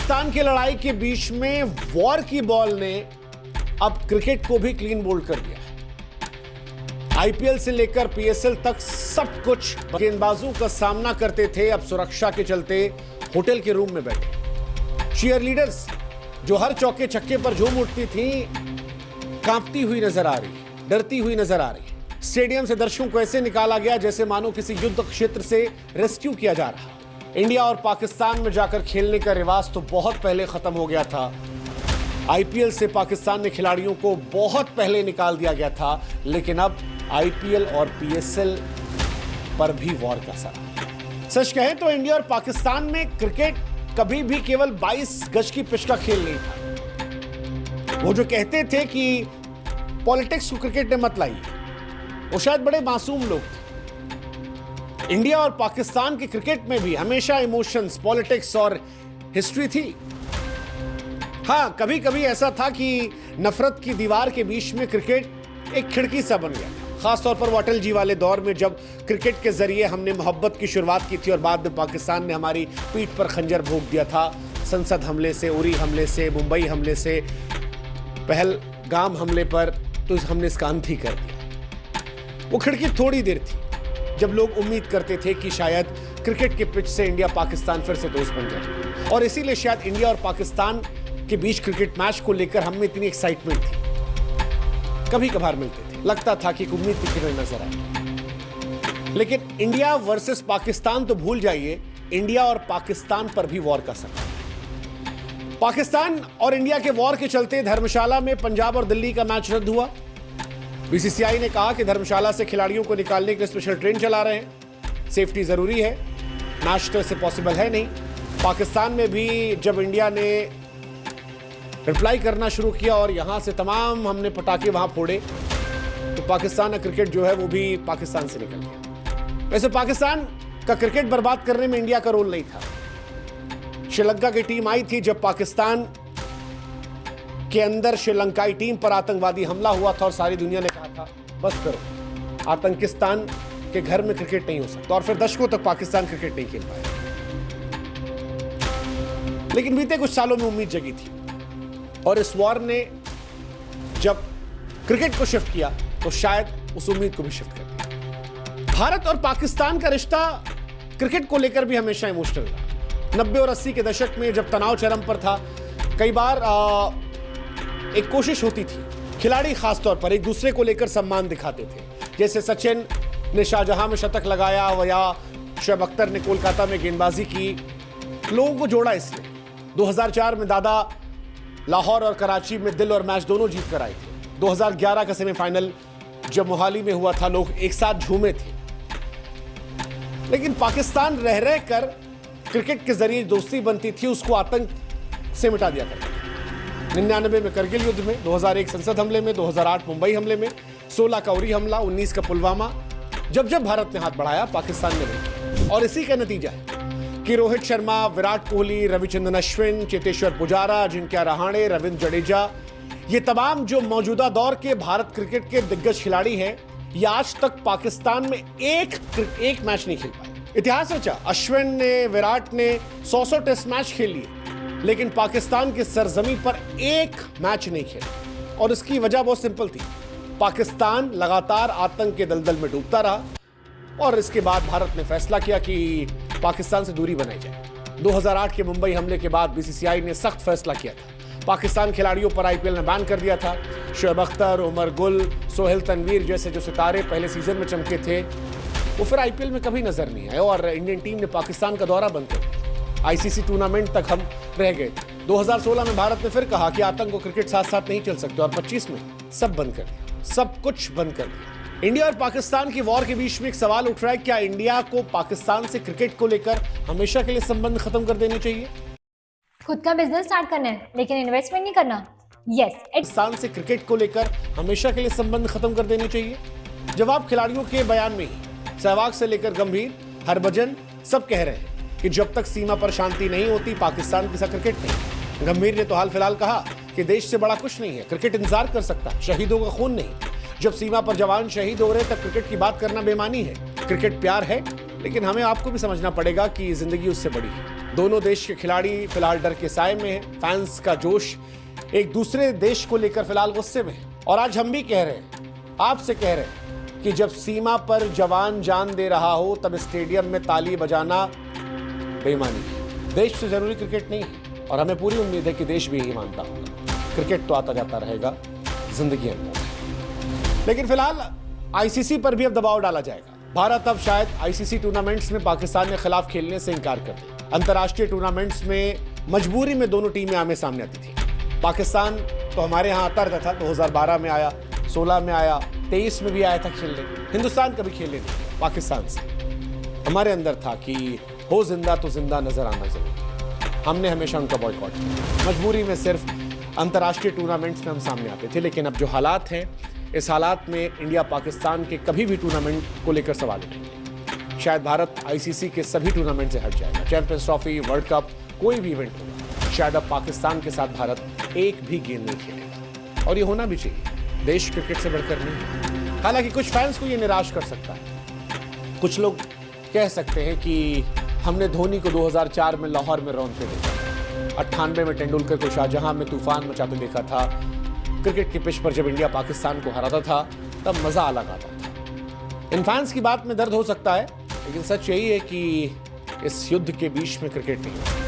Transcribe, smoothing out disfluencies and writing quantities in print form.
पाकिस्तान की लड़ाई के बीच में वॉर की बॉल ने अब क्रिकेट को भी क्लीन बोल्ड कर दिया है। आईपीएल से लेकर पीएसएल तक सब कुछ गेंदबाजों का सामना करते थे, अब सुरक्षा के चलते होटल के रूम में बैठे। चीयर लीडर्स जो हर चौके छक्के पर झूम उठती थी, कांपती हुई नजर आ रही है, डरती हुई नजर आ रही है। स्टेडियम से दर्शकों को ऐसे निकाला गया जैसे मानो किसी युद्ध क्षेत्र से रेस्क्यू किया जा रहा। इंडिया और पाकिस्तान में जाकर खेलने का रिवाज तो बहुत पहले खत्म हो गया था। आईपीएल से पाकिस्तान में खिलाड़ियों को बहुत पहले निकाल दिया गया था, लेकिन अब आईपीएल और पीएसएल पर भी वॉर का असर। सच कहें तो इंडिया और पाकिस्तान में क्रिकेट कभी भी केवल 22 गज की पिच का खेल नहीं था। वो जो कहते थे कि पॉलिटिक्स को क्रिकेट ने मत लाई, वो शायद बड़े मासूम लोग थे। इंडिया और पाकिस्तान के क्रिकेट में भी हमेशा इमोशंस, पॉलिटिक्स और हिस्ट्री थी। हाँ, कभी कभी ऐसा था कि नफरत की दीवार के बीच में क्रिकेट एक खिड़की सा बन गया। खासतौर पर वो अटल जी वाले दौर में, जब क्रिकेट के जरिए हमने मोहब्बत की शुरुआत की थी और बाद में पाकिस्तान ने हमारी पीठ पर खंजर भोंक दिया था। संसद हमले से, उरी हमले से, मुंबई हमले से, पहलगाम हमले पर, तो हमने इसका अंत ही कर दिया। वो खिड़की थोड़ी देर थी जब लोग उम्मीद करते थे कि शायद क्रिकेट के पिच से इंडिया पाकिस्तान फिर से दोस्त बन जाए, और इसीलिए शायद इंडिया और पाकिस्तान के बीच क्रिकेट मैच को लेकर हम में इतनी एक्साइटमेंट थी। कभी कभार मिलते थे, लगता था कि उम्मीद की किरण नजर आए। लेकिन इंडिया वर्सेस पाकिस्तान तो भूल जाइए, इंडिया और पाकिस्तान पर भी वॉर का असर। पाकिस्तान और इंडिया के वॉर के चलते धर्मशाला में पंजाब और दिल्ली का मैच रद्द हुआ। बीसीसीआई ने कहा कि धर्मशाला से खिलाड़ियों को निकालने के लिए स्पेशल ट्रेन चला रहे हैं, सेफ्टी जरूरी है, मैच तो इससे पॉसिबल है नहीं। पाकिस्तान में भी जब इंडिया ने रिप्लाई करना शुरू किया और यहां से तमाम हमने पटाखे वहां फोड़े, तो पाकिस्तान का क्रिकेट जो है वो भी पाकिस्तान से निकल गया। वैसे पाकिस्तान का क्रिकेट बर्बाद करने में इंडिया का रोल नहीं था। श्रीलंका की टीम आई थी जब पाकिस्तान के अंदर श्रीलंकाई टीम पर आतंकवादी हमला हुआ था और सारी दुनिया ने कहा था बस करो, आतंकिस्तान के घर में क्रिकेट नहीं हो सकता, और फिर दशकों तक पाकिस्तान क्रिकेट नहीं खेल पाया। लेकिन बीते कुछ सालों में उम्मीद जगी थी, और इस वॉर ने जब क्रिकेट को शिफ्ट किया तो शायद उस उम्मीद को भी शिफ्ट कर दिया। भारत और पाकिस्तान का रिश्ता क्रिकेट को लेकर भी हमेशा इमोशनल रहा। 90 और 80 के दशक में जब तनाव चरम पर था, कई बार एक कोशिश होती थी, खिलाड़ी खासतौर पर एक दूसरे को लेकर सम्मान दिखाते थे। जैसे सचिन ने शाहजहां में शतक लगाया या शोएब अख्तर ने कोलकाता में गेंदबाजी की, लोगों को जोड़ा इसने। 2004 में दादा लाहौर और कराची में दिल और मैच दोनों जीत कर आए थे। 2011 का सेमीफाइनल जब मोहाली में हुआ था, लोग एक साथ झूमे थे। लेकिन पाकिस्तान रह रह कर क्रिकेट के जरिए दोस्ती बनती थी, उसको आतंक से मिटा दिया करता। 99 में करगिल युद्ध में, 2001 संसद हमले में, 2008 मुंबई हमले में, 16 का उरी हमला, 19 का पुलवामा, जब जब भारत ने हाथ बढ़ाया पाकिस्तान ने नहीं। और इसी का नतीजा है कि रोहित शर्मा, विराट कोहली, रविचंद्रन अश्विन, चेतेश्वर पुजारा, अजिंक्य रहाणे, रविंद्र जडेजा, ये तमाम जो मौजूदा दौर के भारत क्रिकेट के दिग्गज खिलाड़ी हैं, ये आज तक पाकिस्तान में एक मैच नहीं खेल पाए। इतिहास रचा। अश्विन ने, विराट ने 100 टेस्ट मैच खेल लिए, लेकिन पाकिस्तान के सरजमी पर एक मैच नहीं खेला। और इसकी वजह बहुत सिंपल थी, पाकिस्तान लगातार आतंक के दलदल में डूबता रहा, और इसके बाद भारत ने फैसला किया कि पाकिस्तान से दूरी बनाई जाए। 2008 के मुंबई हमले के बाद बीसीसीआई ने सख्त फैसला किया था, पाकिस्तान खिलाड़ियों पर आईपीएल ने बैन कर दिया था। शोएब अख्तर, उमर गुल, सोहेल तनवीर जैसे जो सितारे पहले सीजन में चमके थे, वो फिर आईपीएल में कभी नजर नहीं आए, और इंडियन टीम ने पाकिस्तान का दौरा बंद कर दिया। आईसीसी टूर्नामेंट तक हम रह गए थे। 2016 में भारत ने फिर कहा कि आतंक और क्रिकेट साथ साथ नहीं चल सकते, और 25 में सब बंद कर दिया, सब कुछ बंद कर दिया। इंडिया और पाकिस्तान की वॉर के बीच में एक सवाल उठ रहा है, क्या इंडिया को पाकिस्तान से क्रिकेट को लेकर हमेशा के लिए संबंध खत्म कर देने चाहिए? खुद का बिजनेस स्टार्ट करना है लेकिन इन्वेस्टमेंट नहीं करना। यस, पाकिस्तान से क्रिकेट को लेकर हमेशा के लिए संबंध खत्म कर देने चाहिए? जवाब खिलाड़ियों के बयान में ही। सहवाग से लेकर गंभीर, हरभजन सब कह रहे हैं कि जब तक सीमा पर शांति नहीं होती, पाकिस्तान के साथ क्रिकेट नहीं। गंभीर ने तो हाल फिलहाल कहा कि देश से बड़ा कुछ नहीं है, क्रिकेट इंतजार कर सकता है, शहीदों का खून नहीं। जब सीमा पर जवान शहीद हो रहे तब क्रिकेट की बात करना बेमानी है। क्रिकेट प्यार है, लेकिन हमें आपको भी समझना पड़ेगा कि जिंदगी उससे बड़ी है। दोनों देश के खिलाड़ी फिलहाल डर के साए में हैं। फैंस का जोश एक दूसरे देश को लेकर फिलहाल गुस्से में है। और आज हम भी कह रहे हैं, आपसे कह रहे हैं कि जब सीमा पर जवान जान दे रहा हो तब स्टेडियम में ताली बजाना बेईमानी है। देश से जरूरी क्रिकेट नहीं है और हमें पूरी उम्मीद है कि देश भी यही मानता होगा। क्रिकेट तो आता जाता रहेगा जिंदगी अंदर, लेकिन फिलहाल आईसीसी पर भी अब दबाव डाला जाएगा। भारत अब शायद आईसीसी टूर्नामेंट्स में पाकिस्तान के खिलाफ खेलने से इनकार कर दे। अंतर्राष्ट्रीय टूर्नामेंट्स में मजबूरी में दोनों टीमें आमने सामने आती थी। पाकिस्तान तो हमारे यहाँ आता रहता था, 2012 में आया, 16 में आया, 23 में भी आया था खेलने। हिंदुस्तान कभी खेलने नहीं गया पाकिस्तान से। हमारे अंदर था कि हो जिंदा तो जिंदा नजर आना जरूर। हमने हमेशा उनका बॉयकॉट किया। मजबूरी में सिर्फ अंतर्राष्ट्रीय टूर्नामेंट्स में हम सामने आते थे, लेकिन अब जो हालात हैं, इस हालात में इंडिया पाकिस्तान के कभी भी टूर्नामेंट को लेकर सवाल उठेंगे। शायद भारत आईसीसी के सभी टूर्नामेंट से हट जाएगा। चैंपियंस ट्रॉफी, वर्ल्ड कप, कोई भी इवेंट होगा, शायद अब पाकिस्तान के साथ भारत एक भी गेंद नहीं खेलेगा। और ये होना भी चाहिए, देश क्रिकेट से बढ़कर नहीं है। हालांकि कुछ फैंस को ये निराश कर सकता है। कुछ लोग कह सकते हैं कि हमने धोनी को 2004 में लाहौर में रौंदते देखा, 98 में तेंदुलकर को शाहजहां में तूफान मचाते देखा था। क्रिकेट की पिच पर जब इंडिया पाकिस्तान को हराता था तब मजा अलग आता था। इन फैंस की बात में दर्द हो सकता है, लेकिन सच यही है कि इस युद्ध के बीच में क्रिकेट नहीं है।